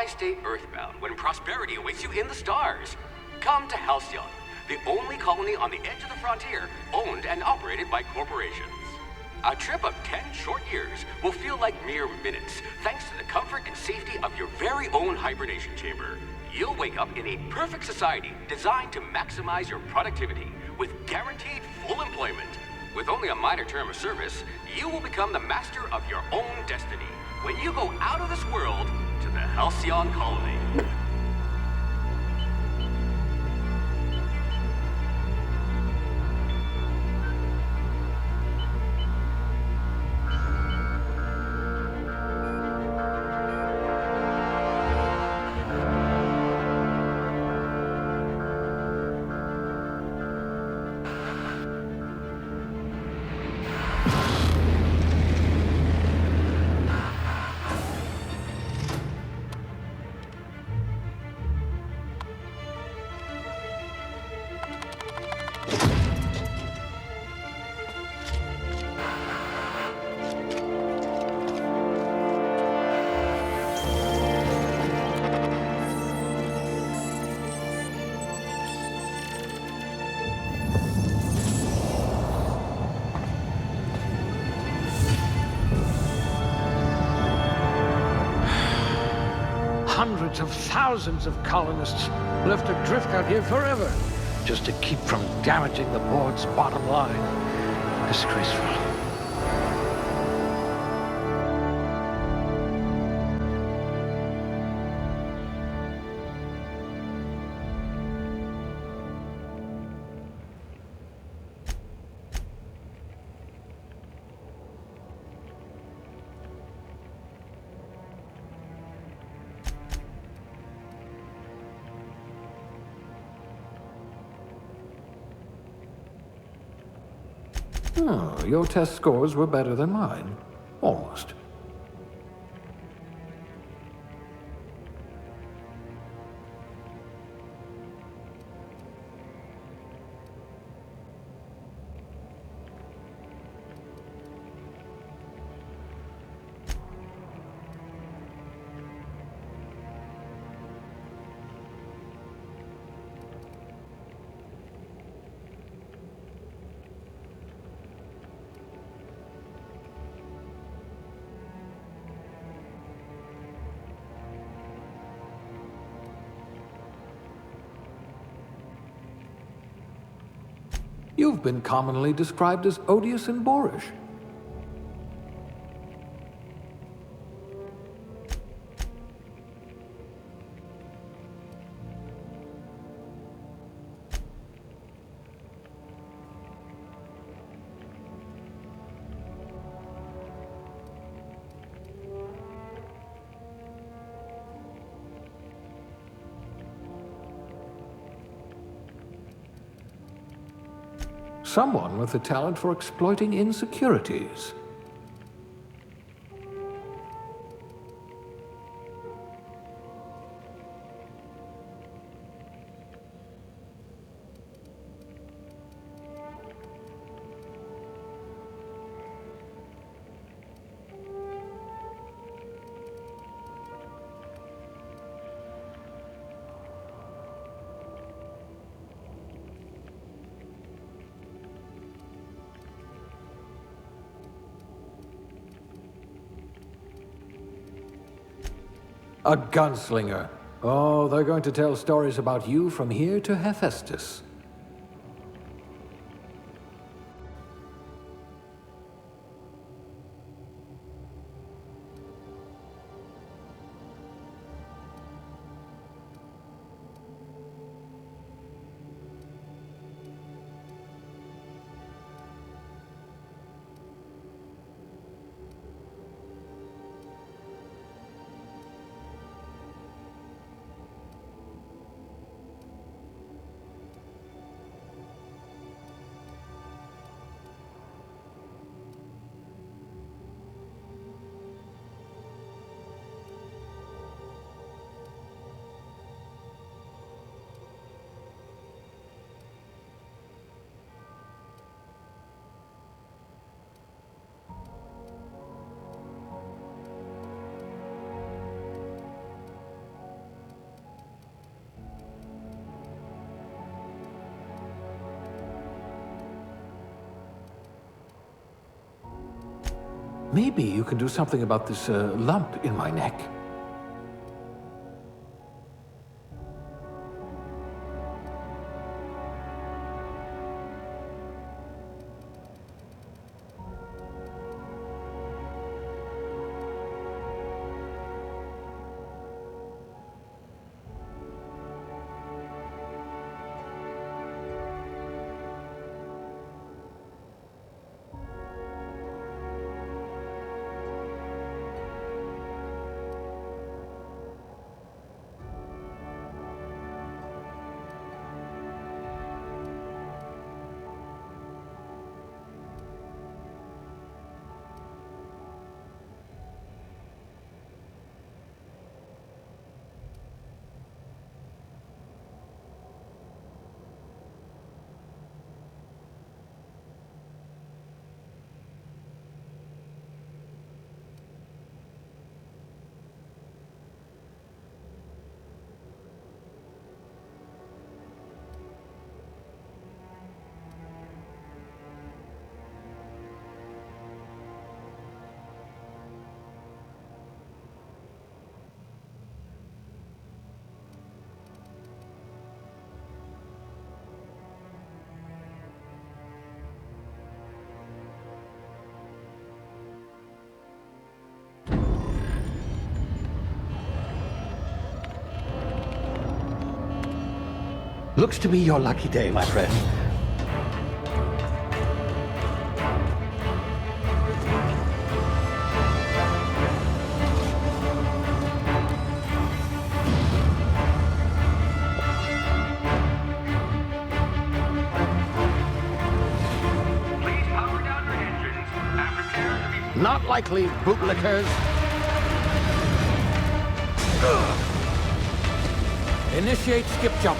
stay earthbound when prosperity awaits you in the stars? Come to Halcyon, the only colony on the edge of the frontier, owned and operated by corporations. A trip of 10 short years will feel like mere minutes, thanks to the comfort and safety of your very own hibernation chamber. You'll wake up in a perfect society designed to maximize your productivity, with guaranteed full employment. With only a minor term of service, you will become the master of your own destiny when you go out of this world to the Halcyon colony. Hundreds of thousands of colonists left adrift out here forever, just to keep from damaging the board's bottom line. Disgraceful. Oh, your test scores were better than mine. Almost. You've been commonly described as odious and boorish. Someone with the talent for exploiting insecurities. A gunslinger. Oh, they're going to tell stories about you from here to Hephaestus. Maybe you can do something about this lump in my neck. Looks to be your lucky day, my friend. Please power down your engines and prepare to be... Not likely, bootlickers. Initiate skip jump.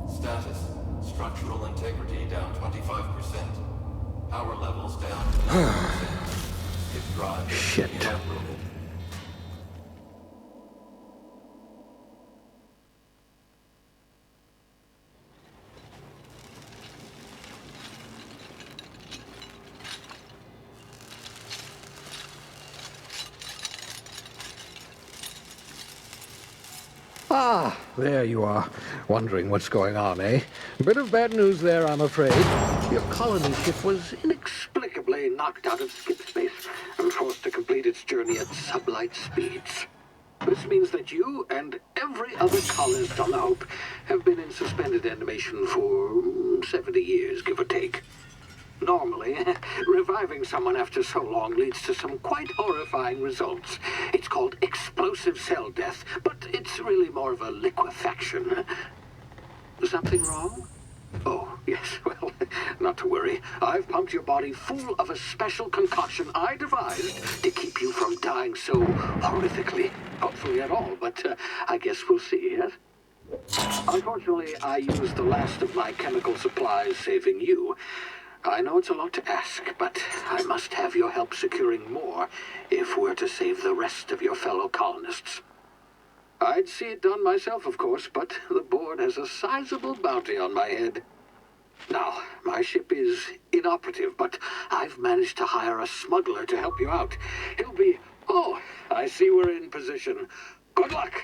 Status. Structural integrity down 25%. Power levels down to 90%. If drive Shit. inoperable. Ah, there you are. Wondering what's going on, eh? Bit of bad news there, I'm afraid. Your colony ship was inexplicably knocked out of skip space and forced to complete its journey at sublight speeds. This means that you and every other colonist on the Hope have been in suspended animation for 70 years, give or take. Normally, reviving someone after so long leads to some quite horrifying results. It's called explosive cell death, but it's really more of a liquefaction. Something wrong? Oh, yes, well, not to worry. I've pumped your body full of a special concoction I devised to keep you from dying so horrifically. Hopefully at all, but I guess we'll see, yes? Unfortunately, I used the last of my chemical supplies saving you. I know it's a lot to ask, but I must have your help securing more if we're to save the rest of your fellow colonists. I'd see it done myself, of course, but the board has a sizable bounty on my head. Now, my ship is inoperative, but I've managed to hire a smuggler to help you out. He'll be... Oh, I see we're in position. Good luck!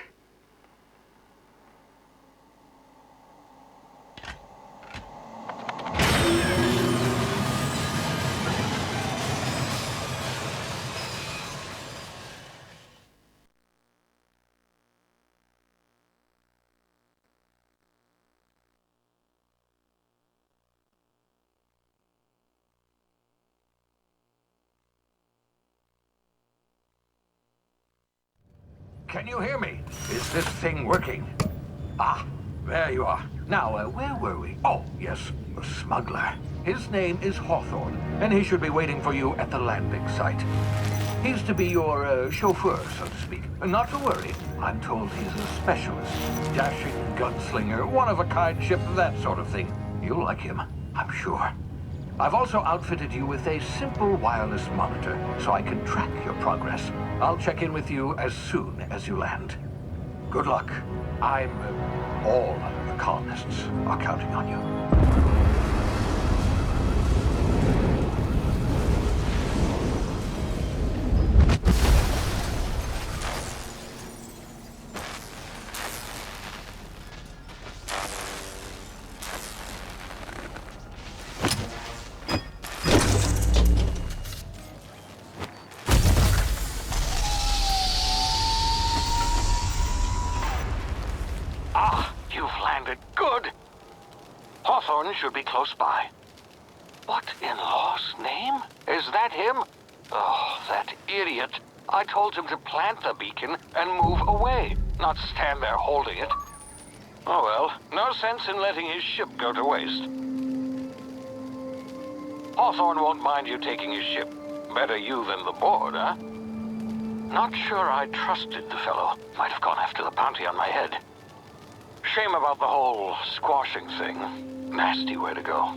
Can you hear me? Is this thing working? Ah, there you are. Now, where were we? Oh, yes, the smuggler. His name is Hawthorne, and he should be waiting for you at the landing site. He's to be your chauffeur, so to speak. Not to worry. I'm told he's a specialist. Dashing gunslinger, one-of-a-kind ship, that sort of thing. You'll like him, I'm sure. I've also outfitted you with a simple wireless monitor so I can track your progress. I'll check in with you as soon as you land. Good luck. All the colonists are counting on you. You've landed. Good. Hawthorne should be close by. What in law's name? Is that him? Oh, that idiot. I told him to plant the beacon and move away, not stand there holding it. Oh well, no sense in letting his ship go to waste. Hawthorne won't mind you taking his ship. Better you than the board, huh? Not sure I trusted the fellow. Might have gone after the bounty on my head. Shame about the whole squashing thing. Nasty way to go.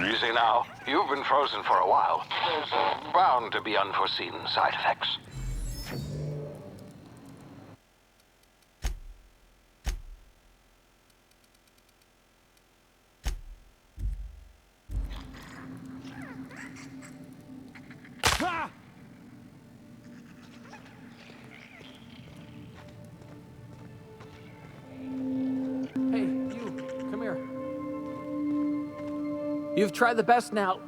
Easy now. You've been frozen for a while. There's bound to be unforeseen side effects. Hey, you, come here. You've tried the best now.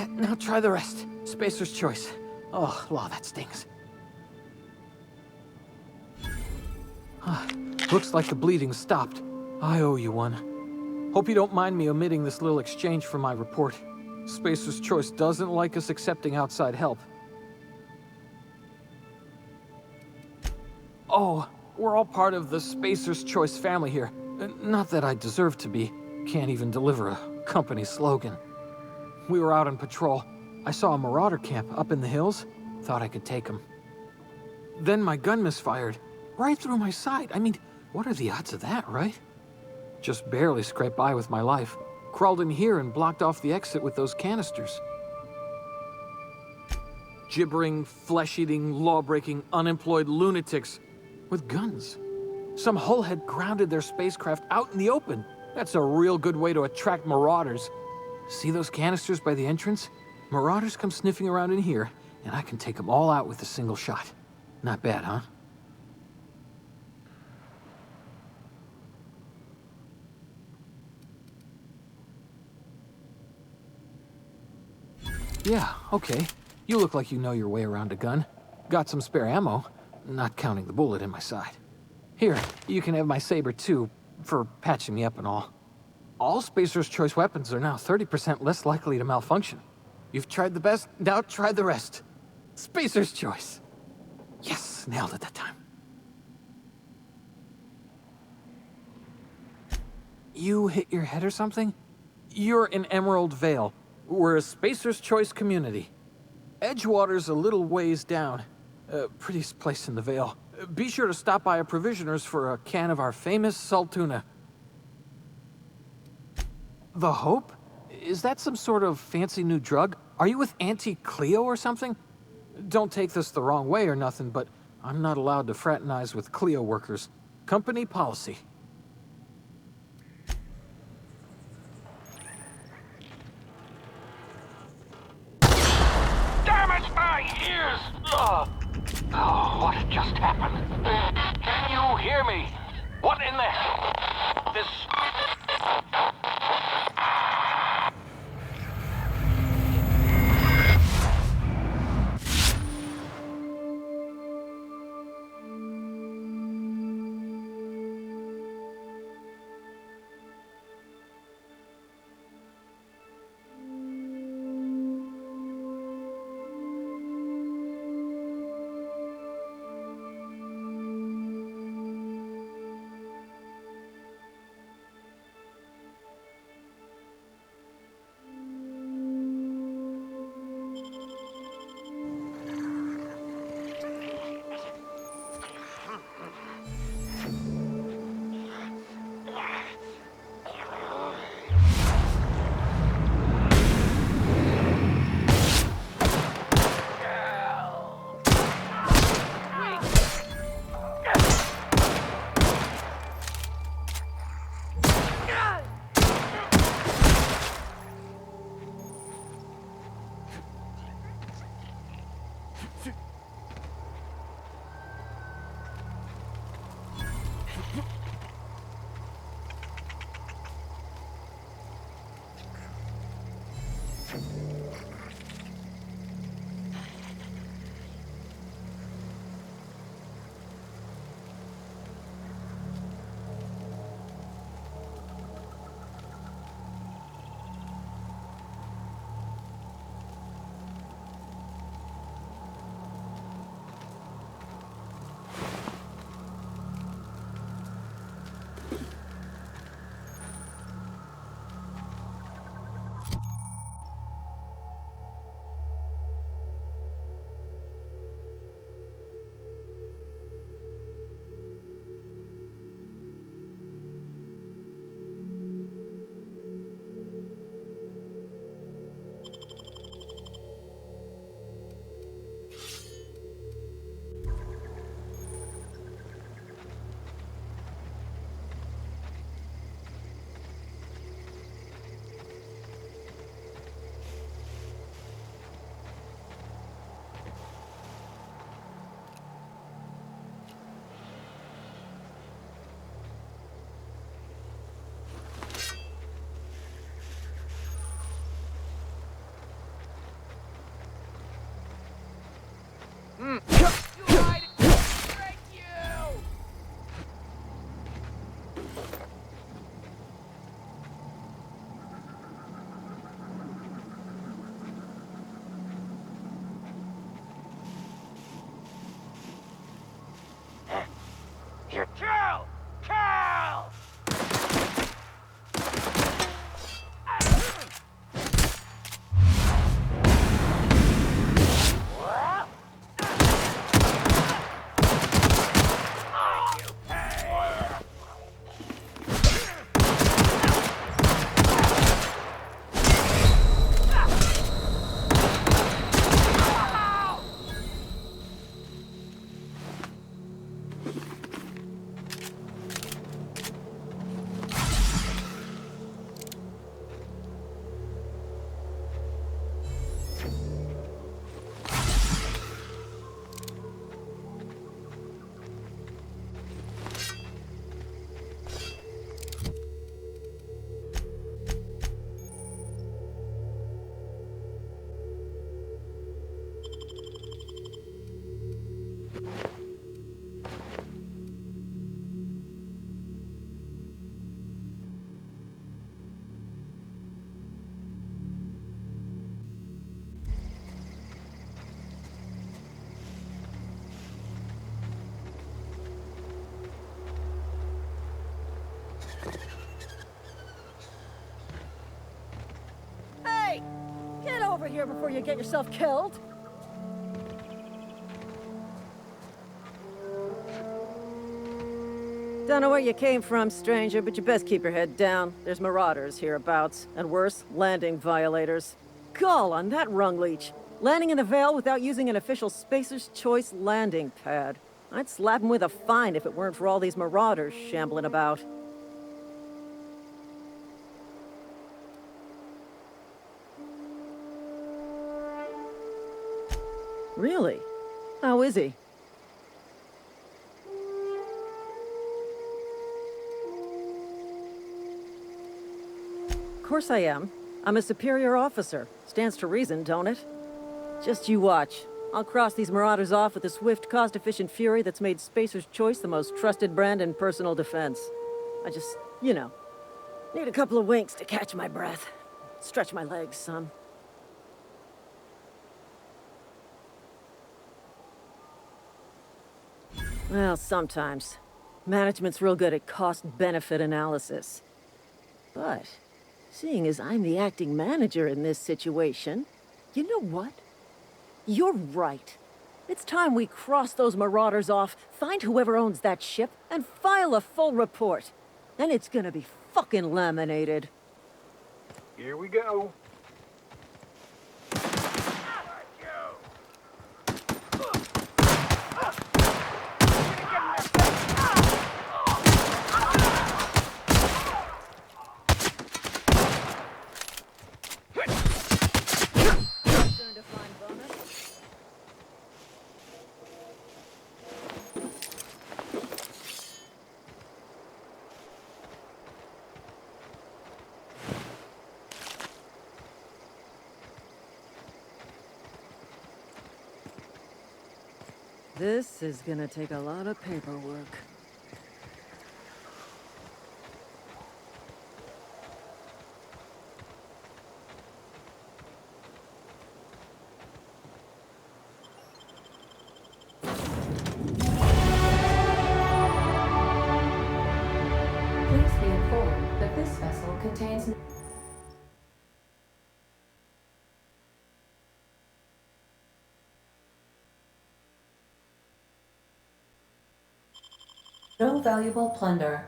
Now try the rest. Spacer's choice. Oh, law, that stings. Looks like the bleeding stopped. I owe you one. Hope you don't mind me omitting this little exchange from my report. Spacer's choice doesn't like us accepting outside help. Oh, we're all part of the Spacer's Choice family here. Not that I deserve to be. Can't even deliver a company slogan. We were out on patrol. I saw a marauder camp up in the hills. Thought I could take them. Then my gun misfired. Right through my side. I mean, what are the odds of that, right? Just barely scraped by with my life. Crawled in here and blocked off the exit with those canisters. Gibbering, flesh-eating, law-breaking, unemployed lunatics with guns. Some hullhead grounded their spacecraft out in the open. That's a real good way to attract marauders. See those canisters by the entrance? Marauders come sniffing around in here, and I can take them all out with a single shot. Not bad, huh? Yeah, okay. You look like you know your way around a gun. Got some spare ammo, not counting the bullet in my side. Here, you can have my saber too, for patching me up and all. All Spacer's Choice weapons are now 30% less likely to malfunction. You've tried the best, now try the rest. Spacer's Choice. Yes, nailed it that time. You hit your head or something? You're in Emerald Vale. We're a Spacer's Choice community. Edgewater's a little ways down. Prettiest place in the Vale. Be sure to stop by a provisioner's for a can of our famous salt tuna. The Hope? Is that some sort of fancy new drug? Are you with Auntie Cleo or something? Don't take this the wrong way or nothing, but I'm not allowed to fraternize with Cleo workers. Company policy. Damn it, my ears! Oh, what just happened? Can you hear me? What in the... This... over here before you get yourself killed. Don't know where you came from, stranger, but you best keep your head down. There's marauders hereabouts, and worse, landing violators. Gall on that rung leech. Landing in the Vale without using an official Spacer's Choice landing pad. I'd slap him with a fine if it weren't for all these marauders shambling about. Really? How is he? Of course I am. I'm a superior officer. Stands to reason, don't it? Just you watch. I'll cross these marauders off with a swift, cost-efficient fury that's made Spacer's Choice the most trusted brand in personal defense. I just, you know, need a couple of winks to catch my breath. Stretch my legs some. Well, sometimes. Management's real good at cost-benefit analysis. But, seeing as I'm the acting manager in this situation, you know what? You're right. It's time we cross those marauders off, find whoever owns that ship, and file a full report. Then it's gonna be fucking laminated. Here we go. This is gonna take a lot of paperwork. Please be informed that this vessel contains no valuable plunder.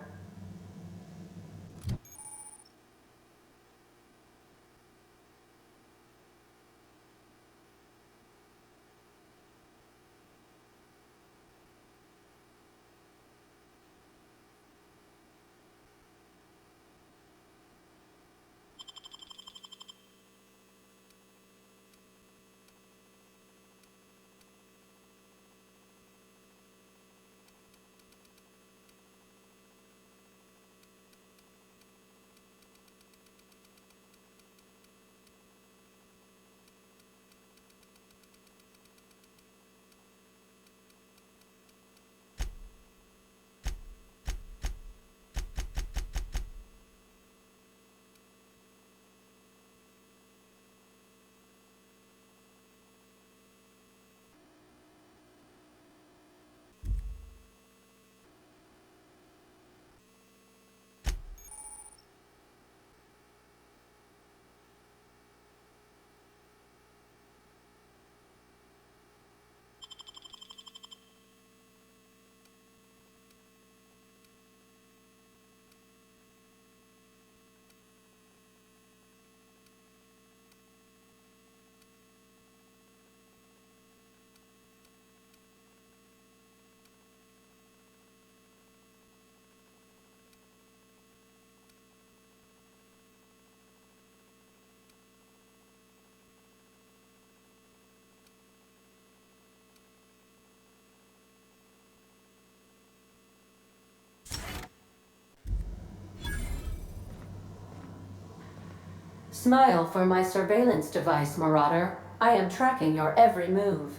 Smile for my surveillance device, Marauder. I am tracking your every move.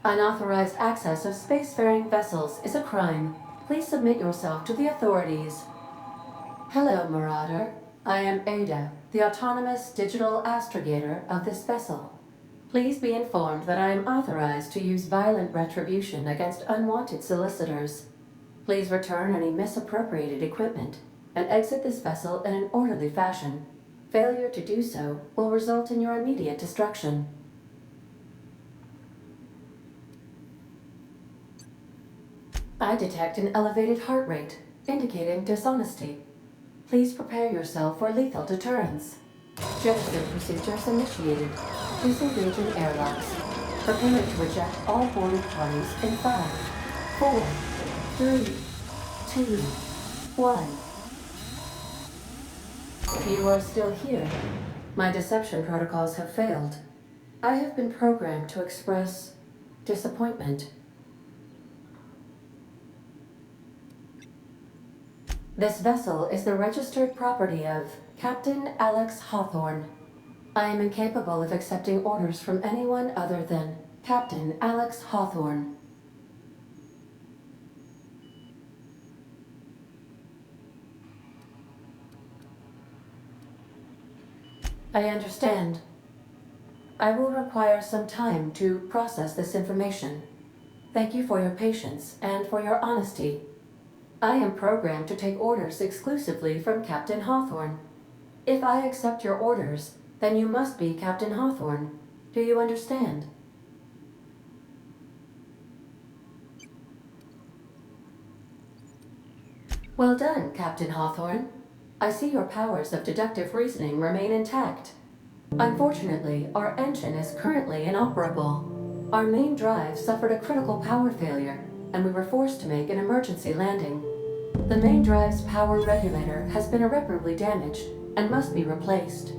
Unauthorized access of spacefaring vessels is a crime. Please submit yourself to the authorities. Hello, Marauder. I am Ada, the autonomous digital astrogator of this vessel. Please be informed that I am authorized to use violent retribution against unwanted solicitors. Please return any misappropriated equipment. and exit this vessel in an orderly fashion. Failure to do so will result in your immediate destruction. I detect an elevated heart rate, indicating dishonesty. Please prepare yourself for lethal deterrence. Gesture procedures initiated. Disengaging airlocks. Preparing to eject all boarded parties in 5, 4, 3, 2, 1. You are still here. My deception protocols have failed. I have been programmed to express disappointment. This vessel is the registered property of Captain Alex Hawthorne. I am incapable of accepting orders from anyone other than Captain Alex Hawthorne. I understand. I will require some time to process this information. Thank you for your patience and for your honesty. I am programmed to take orders exclusively from Captain Hawthorne. If I accept your orders, then you must be Captain Hawthorne. Do you understand? Well done, Captain Hawthorne. I see your powers of deductive reasoning remain intact. Unfortunately, our engine is currently inoperable. Our main drive suffered a critical power failure, and we were forced to make an emergency landing. The main drive's power regulator has been irreparably damaged and must be replaced.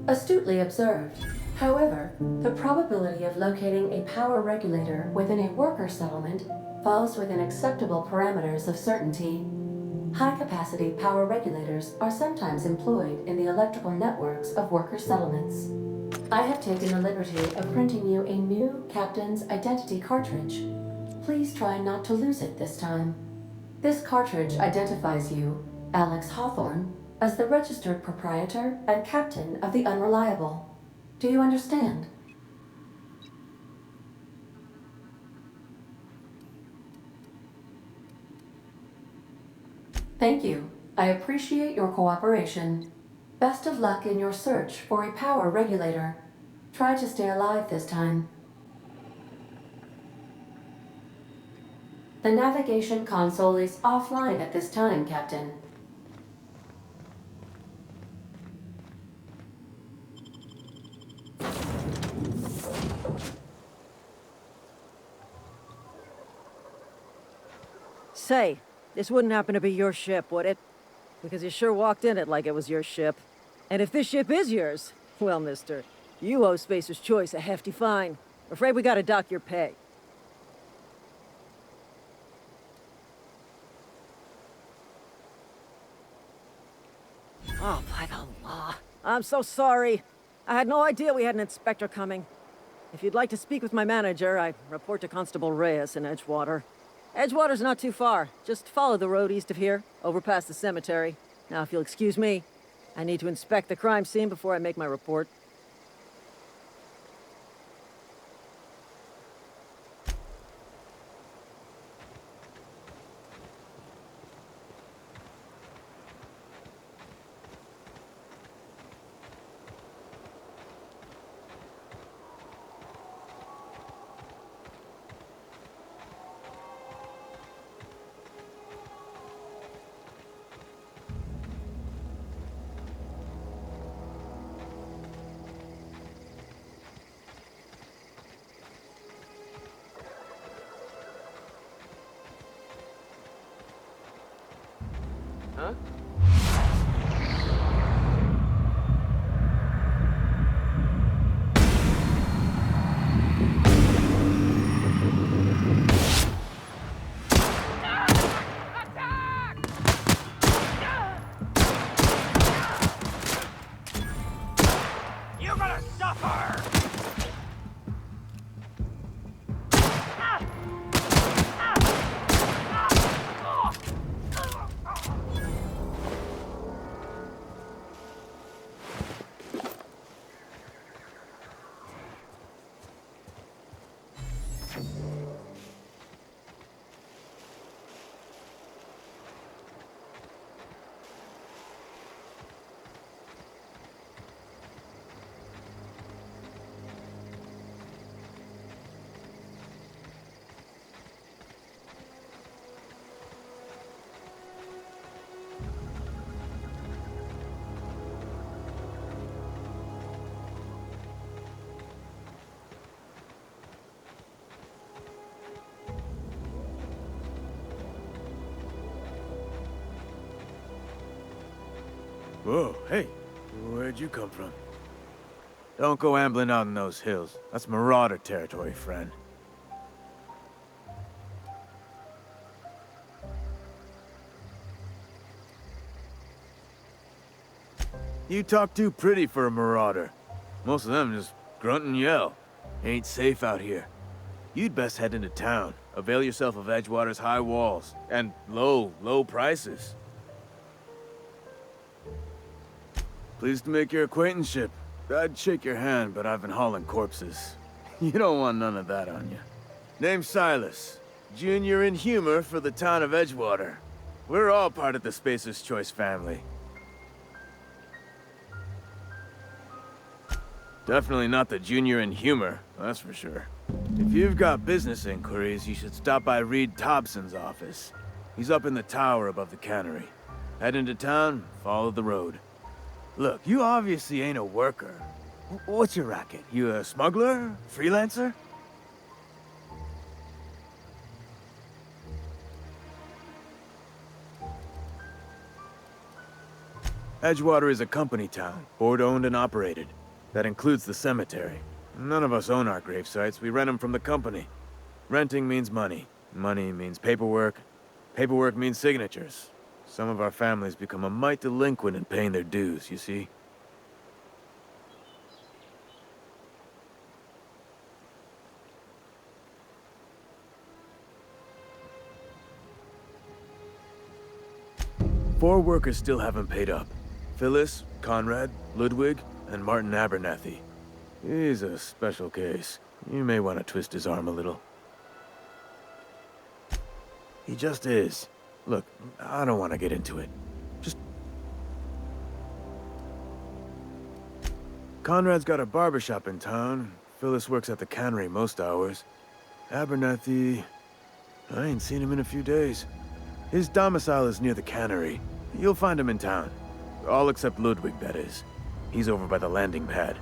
Astutely observed. However, the probability of locating a power regulator within a worker settlement falls within acceptable parameters of certainty. High-capacity power regulators are sometimes employed in the electrical networks of worker settlements. I have taken the liberty of printing you a new Captain's Identity cartridge. Please try not to lose it this time. This cartridge identifies you, Alex Hawthorne, as the registered proprietor and captain of the Unreliable. Do you understand? Thank you. I appreciate your cooperation. Best of luck in your search for a power regulator. Try to stay alive this time. The navigation console is offline at this time, Captain. Say, this wouldn't happen to be your ship, would it? Because you sure walked in it like it was your ship. And if this ship is yours, well, mister, you owe Spacer's Choice a hefty fine. Afraid we gotta dock your pay. Oh, by the law. I'm so sorry. I had no idea we had an inspector coming. If you'd like to speak with my manager, I report to Constable Reyes in Edgewater. Edgewater's not too far. Just follow the road east of here, over past the cemetery. Now, if you'll excuse me, I need to inspect the crime scene before I make my report. Huh? You're gonna suffer! Whoa, hey, where'd you come from? Don't go ambling out in those hills. That's Marauder territory, friend. You talk too pretty for a Marauder. Most of them just grunt and yell. Ain't safe out here. You'd best head into town. Avail yourself of Edgewater's high walls. And low prices. Pleased to make your acquaintanceship. I'd shake your hand, but I've been hauling corpses. You don't want none of that on you. Name's Silas. Junior in humor for the town of Edgewater. We're all part of the Spacer's Choice family. Definitely not the junior in humor, that's for sure. If you've got business inquiries, you should stop by Reed Thompson's office. He's up in the tower above the cannery. Head into town, follow the road. Look, you obviously ain't a worker. What's your racket? You a smuggler? Freelancer? Edgewater is a company town, board-owned and operated. That includes the cemetery. None of us own our grave sites, we rent them from the company. Renting means money. Money means paperwork. Paperwork means signatures. Some of our families become a mite delinquent in paying their dues, you see? Four workers still haven't paid up. Phyllis, Conrad, Ludwig, and Martin Abernathy. He's a special case. You may want to twist his arm a little. He just is. Look, I don't want to get into it. Just... Conrad's got a barbershop in town. Phyllis works at the cannery most hours. Abernathy... I ain't seen him in a few days. His domicile is near the cannery. You'll find him in town. All except Ludwig, that is. He's over by the landing pad.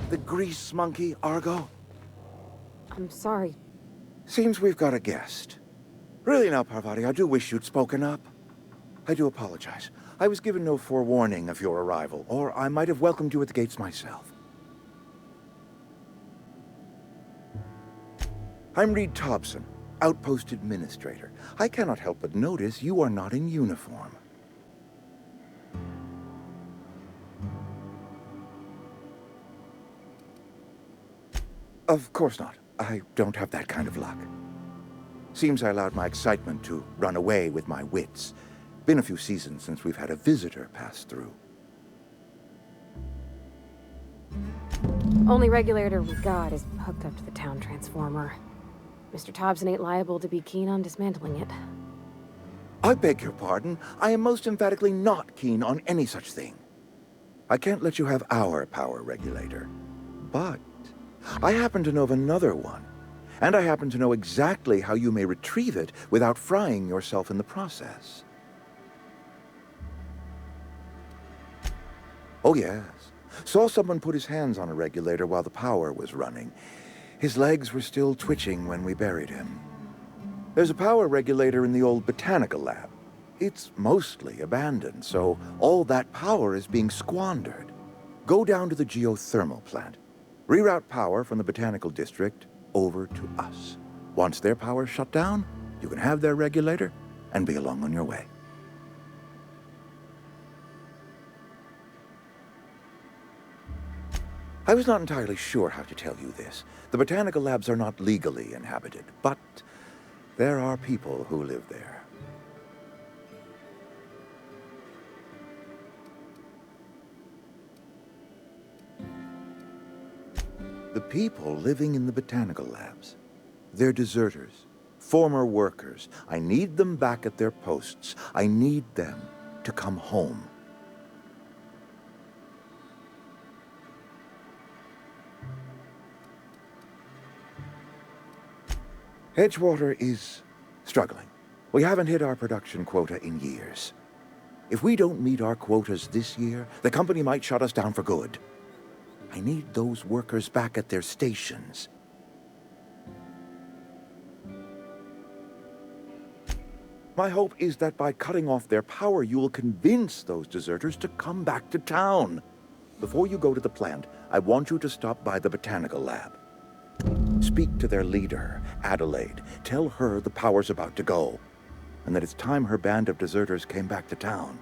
The grease monkey, Argo? I'm sorry. Seems we've got a guest. Really now, Parvati, I do wish you'd spoken up. I do apologize. I was given no forewarning of your arrival, or I might have welcomed you at the gates myself. I'm Reed Thompson, Outpost Administrator. I cannot help but notice you are not in uniform. Of course not. I don't have that kind of luck. Seems I allowed my excitement to run away with my wits. Been a few seasons since we've had a visitor pass through. Only regulator we got is hooked up to the town transformer. Mr. Thompson ain't liable to be keen on dismantling it. I beg your pardon. I am most emphatically not keen on any such thing. I can't let you have our power regulator. But I happen to know of another one. And I happen to know exactly how you may retrieve it without frying yourself in the process. Oh, yes. Saw someone put his hands on a regulator while the power was running. His legs were still twitching when we buried him. There's a power regulator in the old botanical lab. It's mostly abandoned, so all that power is being squandered. Go down to the geothermal plant. Reroute power from the botanical district over to us. Once their power's shut down, you can have their regulator and be along on your way. I was not entirely sure how to tell you this. The botanical labs are not legally inhabited, but there are people who live there. The people living in the botanical labs, they're deserters, former workers. I need them back at their posts. I need them to come home. Edgewater is struggling. We haven't hit our production quota in years. If we don't meet our quotas this year, the company might shut us down for good. I need those workers back at their stations. My hope is that by cutting off their power, you will convince those deserters to come back to town. Before you go to the plant, I want you to stop by the botanical lab. Speak to their leader, Adelaide. Tell her the power's about to go, and that it's time her band of deserters came back to town.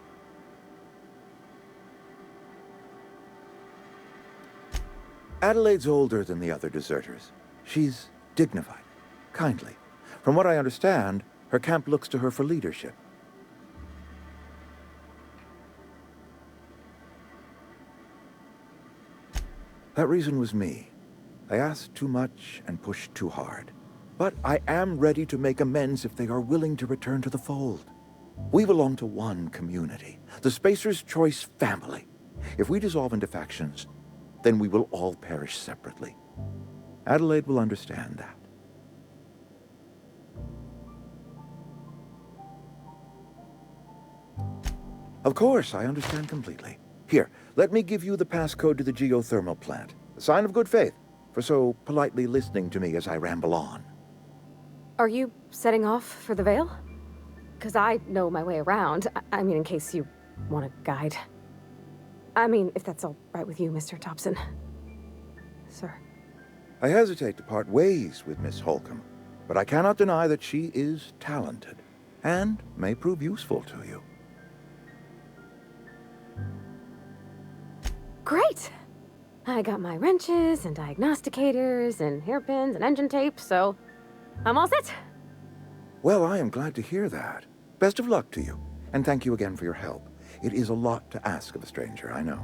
Adelaide's older than the other deserters. She's dignified, kindly. From what I understand, her camp looks to her for leadership. That reason was me. I asked too much and pushed too hard. But I am ready to make amends if they are willing to return to the fold. We belong to one community, the Spacer's Choice family. If we dissolve into factions, then we will all perish separately. Adelaide will understand that. Of course, I understand completely. Here, let me give you the passcode to the geothermal plant. A sign of good faith for so politely listening to me as I ramble on. Are you setting off for the Vale? Because I know my way around. I mean, in case you want a guide. I mean, if that's all right with you, Mr. Thompson. Sir. I hesitate to part ways with Miss Holcomb, but I cannot deny that she is talented and may prove useful to you. Great! I got my wrenches and diagnosticators and hairpins and engine tape, so I'm all set. Well, I am glad to hear that. Best of luck to you, and thank you again for your help. It is a lot to ask of a stranger, I know.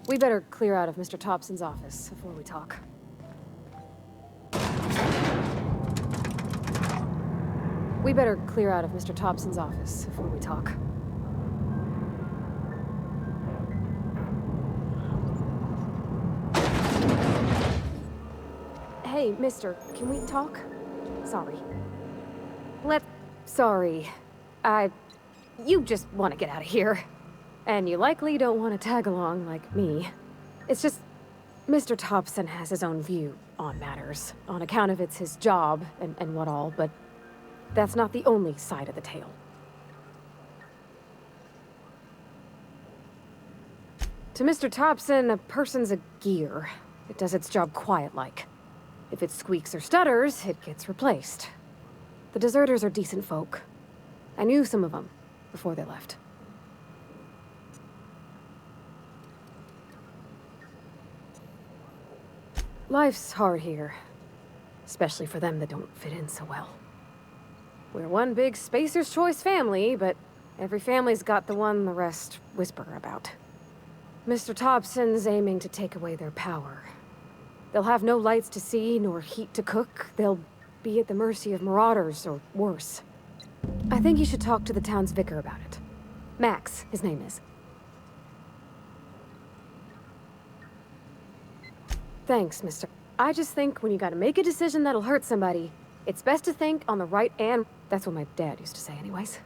We better clear out of Mr. Thompson's office before we talk. We better clear out of Mr. Thompson's office before we talk. Hey, mister, can we talk? Sorry. Sorry. You just want to get out of here. And you likely don't want to tag along like me. It's just, Mr. Thompson has his own view on matters, on account of it's his job and what all, but that's not the only side of the tale. To Mr. Thompson, a person's a gear. It does its job quiet-like. If it squeaks or stutters, it gets replaced. The deserters are decent folk. I knew some of them before they left. Life's hard here, especially for them that don't fit in so well. We're one big Spacer's Choice family, but every family's got the one the rest whisper about. Mr. Thompson's aiming to take away their power. They'll have no lights to see, nor heat to cook. They'll be at the mercy of marauders, or worse. I think you should talk to the town's vicar about it. Max, his name is. Thanks, mister. I just think when you gotta make a decision that'll hurt somebody, it's best to think on the right and... That's what my dad used to say anyways.